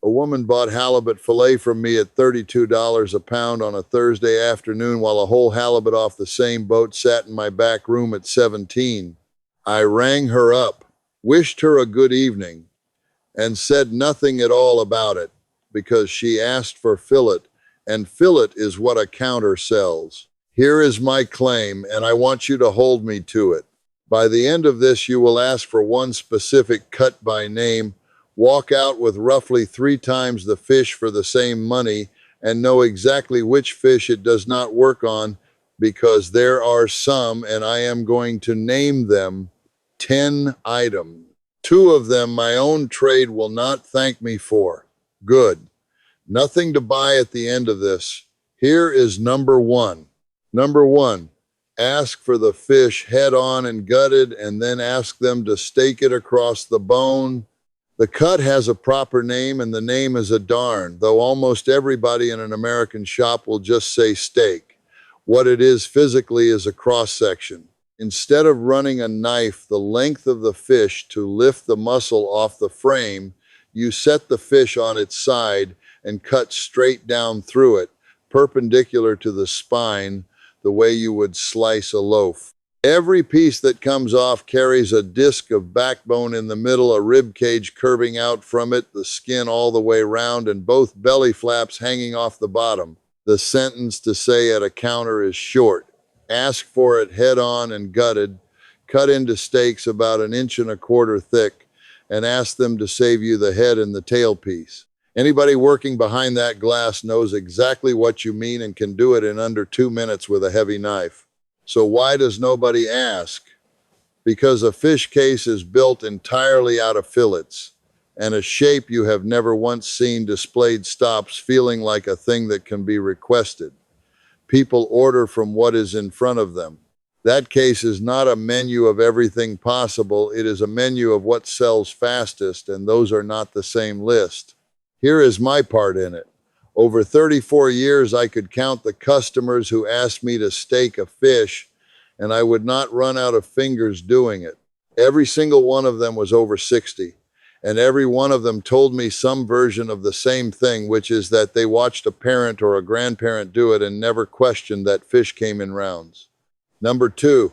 A woman bought halibut fillet from me at $32 a pound on a Thursday afternoon while a whole halibut off the same boat sat in my back room at 17. I rang her up, wished her a good evening, and said nothing at all about it because she asked for fillet, and fillet is what a counter sells. Here is my claim, and I want you to hold me to it. By the end of this, you will ask for one specific cut by name, walk out with roughly 3 times the fish for the same money, and know exactly which fish it does not work on, because there are some, and I am going to name them, 10 items. 2 of them my own trade will not thank me for. Good. Nothing to buy at the end of this. Here is number 1. Number 1, ask for the fish head on and gutted, and then ask them to stake it across the bone. The cut has a proper name, and the name is a darn, though almost everybody in an American shop will just say steak. What it is physically is a cross-section. Instead of running a knife the length of the fish to lift the muscle off the frame, you set the fish on its side and cut straight down through it, perpendicular to the spine, the way you would slice a loaf. Every piece that comes off carries a disc of backbone in the middle, a rib cage curving out from it, the skin all the way round, and both belly flaps hanging off the bottom. The sentence to say at a counter is short. Ask for it head on and gutted, cut into steaks about 1.25 inches thick, and ask them to save you the head and the tail piece. Anybody working behind that glass knows exactly what you mean and can do it in under 2 minutes with a heavy knife. So why does nobody ask? Because a fish case is built entirely out of fillets, and a shape you have never once seen displayed stops feeling like a thing that can be requested. People order from what is in front of them. That case is not a menu of everything possible, it is a menu of what sells fastest, and those are not the same list. Here is my part in it. Over 34 years, I could count the customers who asked me to stake a fish, and I would not run out of fingers doing it. Every single one of them was over 60, and every one of them told me some version of the same thing, which is that they watched a parent or a grandparent do it and never questioned that fish came in rounds. Number 2,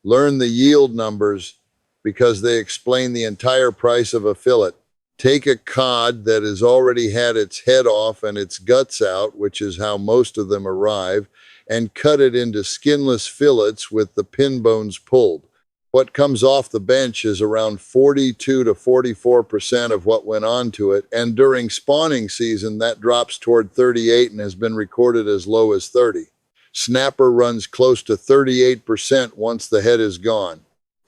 learn the yield numbers because they explain the entire price of a fillet. Take a cod that has already had its head off and its guts out, which is how most of them arrive, and cut it into skinless fillets with the pin bones pulled. What comes off the bench is around 42 to 44% of what went onto it, and during spawning season that drops toward 38 and has been recorded as low as 30. Snapper runs close to 38% once the head is gone.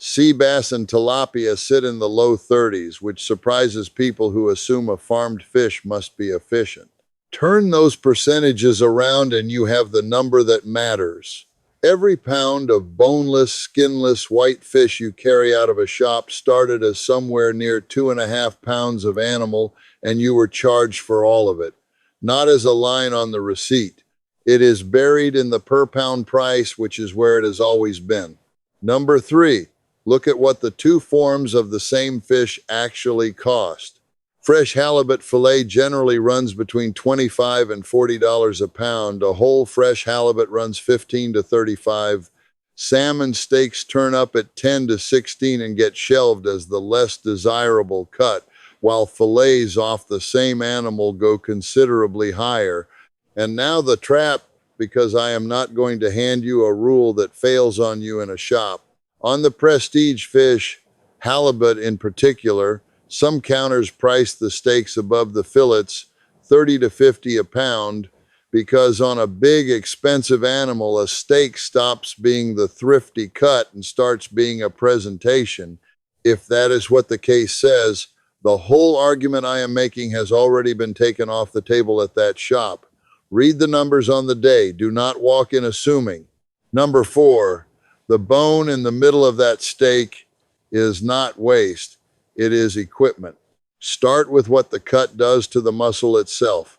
Sea bass and tilapia sit in the low 30s, which surprises people who assume a farmed fish must be efficient. Turn those percentages around and you have the number that matters. Every pound of boneless, skinless white fish you carry out of a shop started as somewhere near 2.5 pounds of animal, and you were charged for all of it, not as a line on the receipt. It is buried in the per pound price, which is where it has always been. Number 3. Look at what the 2 forms of the same fish actually cost. Fresh halibut fillet generally runs between $25 and $40 a pound. A whole fresh halibut runs $15 to $35. Salmon steaks turn up at $10 to $16 and get shelved as the less desirable cut, while fillets off the same animal go considerably higher. And now the trap, because I am not going to hand you a rule that fails on you in a shop. On the prestige fish, halibut in particular, some counters price the steaks above the fillets, $30 to $50 a pound, because on a big, expensive animal, a steak stops being the thrifty cut and starts being a presentation. If that is what the case says, the whole argument I am making has already been taken off the table at that shop. Read the numbers on the day. Do not walk in assuming. Number 4. The bone in the middle of that steak is not waste, it is equipment. Start with what the cut does to the muscle itself.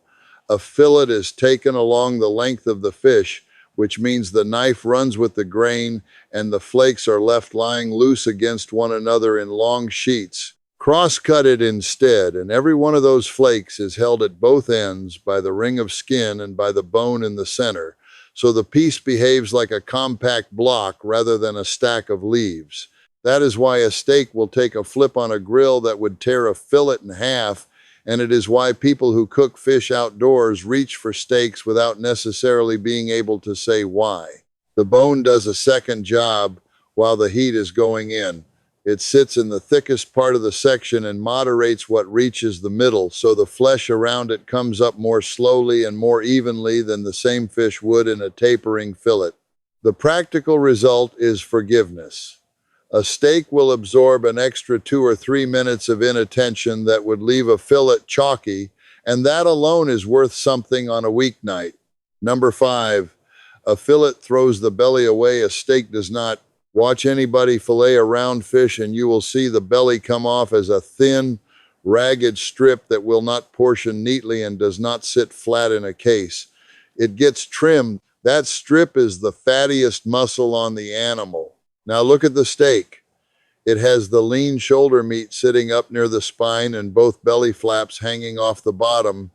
A fillet is taken along the length of the fish, which means the knife runs with the grain and the flakes are left lying loose against one another in long sheets. Cross-cut it instead, and every one of those flakes is held at both ends by the ring of skin and by the bone in the center, so the piece behaves like a compact block rather than a stack of leaves. That is why a steak will take a flip on a grill that would tear a fillet in half, and it is why people who cook fish outdoors reach for steaks without necessarily being able to say why. The bone does a second job while the heat is going in. It sits in the thickest part of the section and moderates what reaches the middle, so the flesh around it comes up more slowly and more evenly than the same fish would in a tapering fillet. The practical result is forgiveness. A steak will absorb an extra 2 or 3 minutes of inattention that would leave a fillet chalky, and that alone is worth something on a weeknight. Number 5, a fillet throws the belly away, a steak does not. Watch anybody fillet a round fish and you will see the belly come off as a thin, ragged strip that will not portion neatly and does not sit flat in a case. It gets trimmed. That strip is the fattiest muscle on the animal. Now look at the steak. It has the lean shoulder meat sitting up near the spine and both belly flaps hanging off the bottom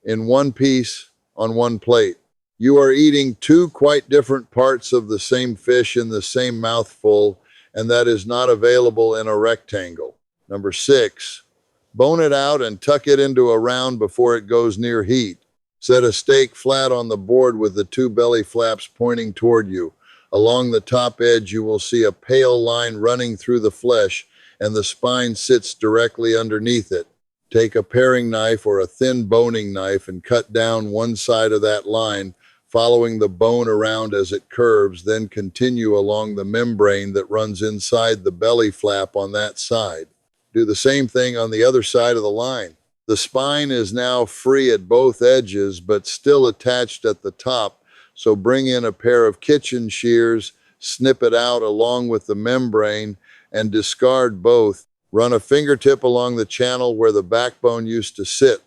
in one piece on one plate. You are eating two quite different parts of the same fish in the same mouthful, and that is not available in a rectangle. Number 6, bone it out and tuck it into a round before it goes near heat. Set a steak flat on the board with the two belly flaps pointing toward you. Along the top edge, you will see a pale line running through the flesh, and the spine sits directly underneath it. Take a paring knife or a thin boning knife and cut down one side of that line, following the bone around as it curves, then continue along the membrane that runs inside the belly flap on that side. Do the same thing on the other side of the line. The spine is now free at both edges, but still attached at the top, so bring in a pair of kitchen shears, snip it out along with the membrane, and discard both. Run a fingertip along the channel where the backbone used to sit.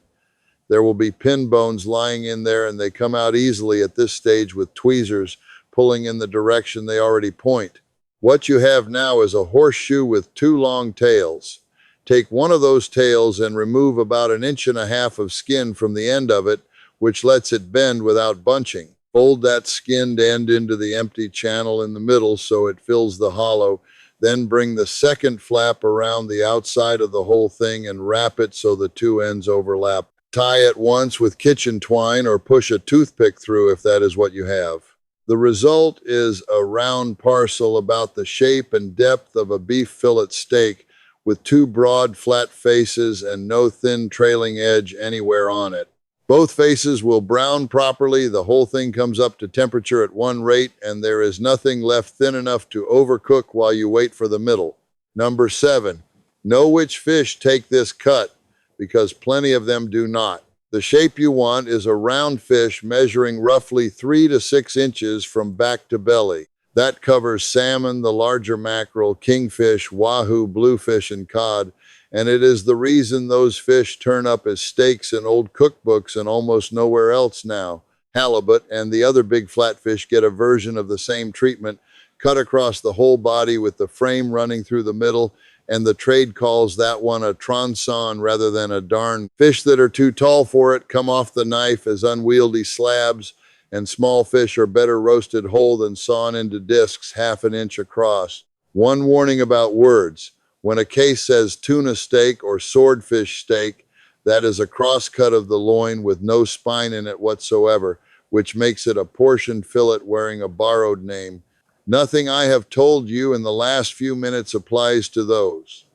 There will be pin bones lying in there, and they come out easily at this stage with tweezers pulling in the direction they already point. What you have now is a horseshoe with two long tails. Take one of those tails and remove about 1.5 inches of skin from the end of it, which lets it bend without bunching. Fold that skinned end into the empty channel in the middle so it fills the hollow. Then bring the second flap around the outside of the whole thing and wrap it so the two ends overlap. Tie it once with kitchen twine or push a toothpick through if that is what you have. The result is a round parcel about the shape and depth of a beef fillet steak with two broad flat faces and no thin trailing edge anywhere on it. Both faces will brown properly, the whole thing comes up to temperature at one rate, and there is nothing left thin enough to overcook while you wait for the middle. Number 7, know which fish take this cut, because plenty of them do not. The shape you want is a round fish measuring roughly 3 to 6 inches from back to belly. That covers salmon, the larger mackerel, kingfish, wahoo, bluefish, and cod, and it is the reason those fish turn up as steaks in old cookbooks and almost nowhere else now. Halibut and the other big flatfish get a version of the same treatment, cut across the whole body with the frame running through the middle, and the trade calls that one a tronçon rather than a darn. Fish that are too tall for it come off the knife as unwieldy slabs, and small fish are better roasted whole than sawn into discs 1/2 inch across. One warning about words. When a case says tuna steak or swordfish steak, that is a cross-cut of the loin with no spine in it whatsoever, which makes it a portion fillet wearing a borrowed name. Nothing I have told you in the last few minutes applies to those.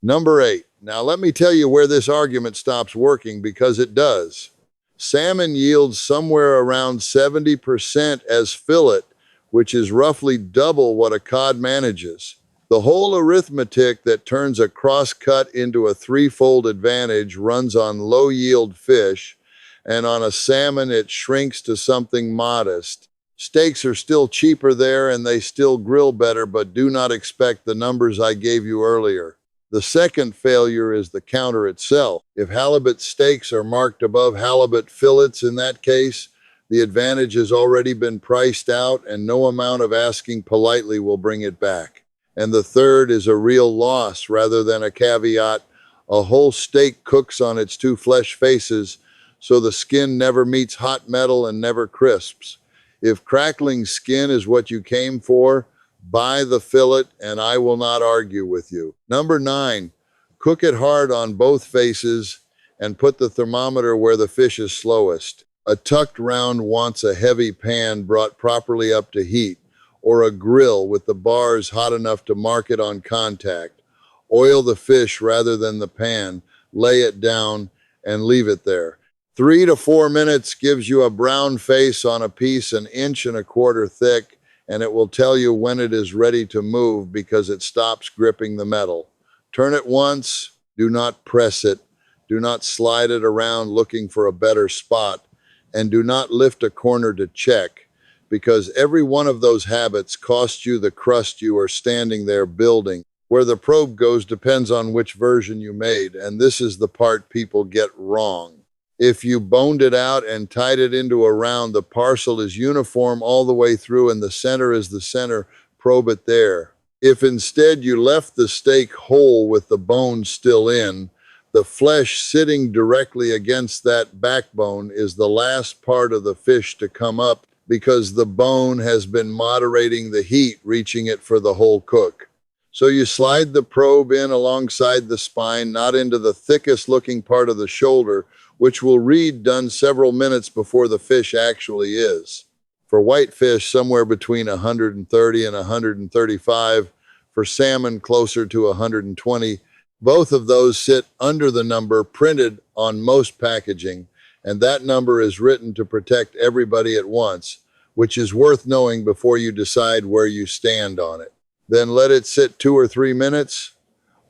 Number 8. Now let me tell you where this argument stops working, because it does. Salmon yields somewhere around 70% as fillet, which is roughly double what a cod manages. The whole arithmetic that turns a cross-cut into a threefold advantage runs on low-yield fish, and on a salmon it shrinks to something modest. Steaks are still cheaper there and they still grill better, but do not expect the numbers I gave you earlier. The second failure is the counter itself. If halibut steaks are marked above halibut fillets in that case, the advantage has already been priced out and no amount of asking politely will bring it back. And the third is a real loss rather than a caveat. A whole steak cooks on its two flesh faces, so the skin never meets hot metal and never crisps. If crackling skin is what you came for, buy the fillet and I will not argue with you. Number 9, cook it hard on both faces and put the thermometer where the fish is slowest. A tucked round wants a heavy pan brought properly up to heat, or a grill with the bars hot enough to mark it on contact. Oil the fish rather than the pan, lay it down, and leave it there. 3 to 4 minutes gives you a brown face on a piece 1.25 inches thick, and it will tell you when it is ready to move because it stops gripping the metal. Turn it once, do not press it, do not slide it around looking for a better spot, and do not lift a corner to check, because every one of those habits costs you the crust you are standing there building. Where the probe goes depends on which version you made, and this is the part people get wrong. If you boned it out and tied it into a round, the parcel is uniform all the way through and the center is the center, probe it there. If instead you left the steak whole with the bone still in, the flesh sitting directly against that backbone is the last part of the fish to come up because the bone has been moderating the heat, reaching it for the whole cook. So you slide the probe in alongside the spine, not into the thickest looking part of the shoulder, which will read done several minutes before the fish actually is. For white fish, somewhere between 130 and 135. For salmon, closer to 120. Both of those sit under the number printed on most packaging, and that number is written to protect everybody at once, which is worth knowing before you decide where you stand on it. Then let it sit 2 or 3 minutes.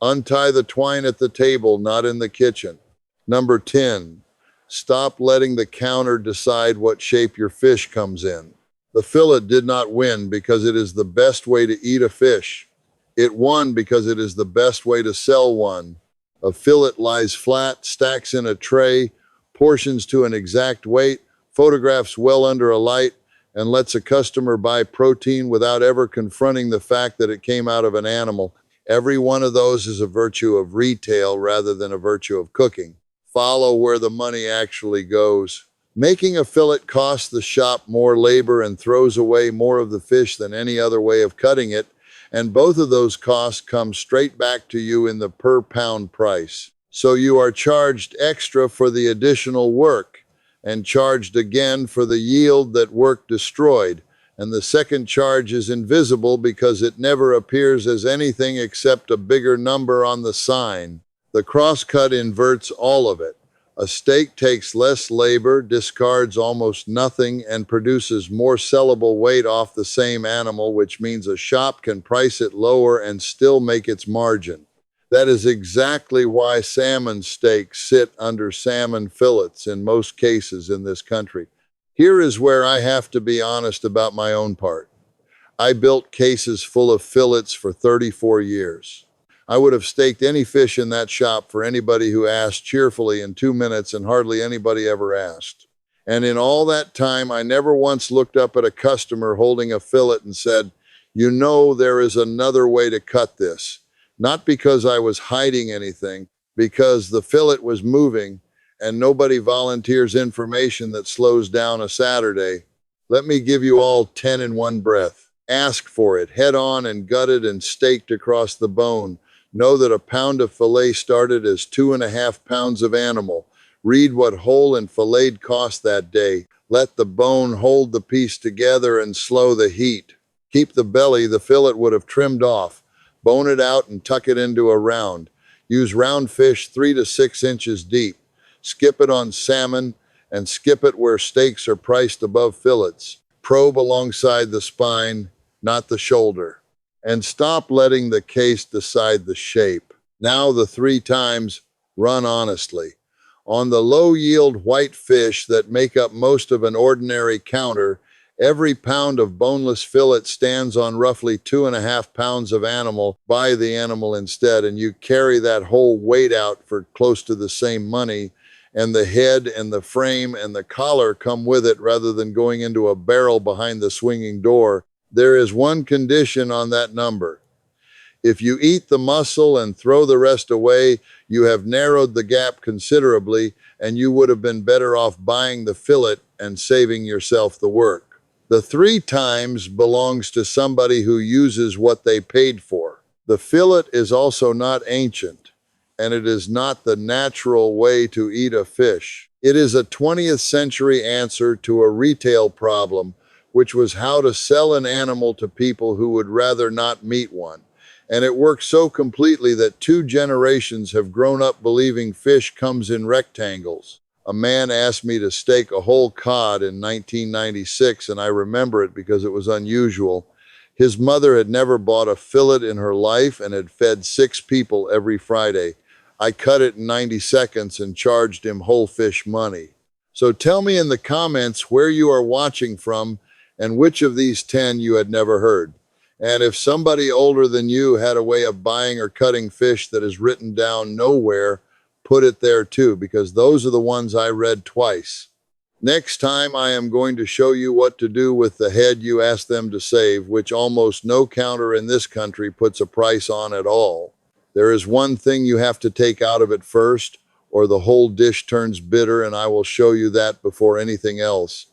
Untie the twine at the table, not in the kitchen. Number 10, stop letting the counter decide what shape your fish comes in. The fillet did not win because it is the best way to eat a fish. It won because it is the best way to sell one. A fillet lies flat, stacks in a tray, portions to an exact weight, photographs well under a light, and lets a customer buy protein without ever confronting the fact that it came out of an animal. Every one of those is a virtue of retail rather than a virtue of cooking. Follow where the money actually goes. Making a fillet costs the shop more labor and throws away more of the fish than any other way of cutting it, and both of those costs come straight back to you in the per pound price. So you are charged extra for the additional work, and charged again for the yield that work destroyed, and the second charge is invisible because it never appears as anything except a bigger number on the sign. The crosscut inverts all of it. A steak takes less labor, discards almost nothing, and produces more sellable weight off the same animal, which means a shop can price it lower and still make its margin. That is exactly why salmon steaks sit under salmon fillets in most cases in this country. Here is where I have to be honest about my own part. I built cases full of fillets for 34 years. I would have staked any fish in that shop for anybody who asked cheerfully in 2 minutes, and hardly anybody ever asked. And in all that time, I never once looked up at a customer holding a fillet and said, "You know, there is another way to cut this." Not because I was hiding anything, because the fillet was moving, and nobody volunteers information that slows down a Saturday. Let me give you all 10 in one breath. Ask for it, head on and gutted and staked across the bone. Know that a pound of fillet started as 2.5 pounds of animal. Read what whole and filleted cost that day. Let the bone hold the piece together and slow the heat. Keep the belly the fillet would have trimmed off. Bone it out and tuck it into a round. Use round fish 3 to 6 inches deep. Skip it on salmon and skip it where steaks are priced above fillets. Probe alongside the spine, not the shoulder. And stop letting the case decide the shape. Now the 3 times, run honestly. On the low-yield white fish that make up most of an ordinary counter, every pound of boneless fillet stands on roughly 2.5 pounds of animal. Buy the animal instead, and you carry that whole weight out for close to the same money, and the head and the frame and the collar come with it rather than going into a barrel behind the swinging door. There is one condition on that number. If you eat the muscle and throw the rest away, you have narrowed the gap considerably, and you would have been better off buying the fillet and saving yourself the work. The 3 times belongs to somebody who uses what they paid for. The fillet is also not ancient, and it is not the natural way to eat a fish. It is a 20th century answer to a retail problem, which was how to sell an animal to people who would rather not meet one. And it works so completely that 2 generations have grown up believing fish comes in rectangles. A man asked me to steak a whole cod in 1996, and I remember it because it was unusual. His mother had never bought a fillet in her life and had fed 6 people every Friday. I cut it in 90 seconds and charged him whole fish money. So tell me in the comments where you are watching from and which of these 10 you had never heard. And if somebody older than you had a way of buying or cutting fish that is written down nowhere, put it there too, because those are the ones I read twice. Next time I am going to show you what to do with the head you asked them to save, which almost no counter in this country puts a price on at all. There is one thing you have to take out of it first, or the whole dish turns bitter, and I will show you that before anything else.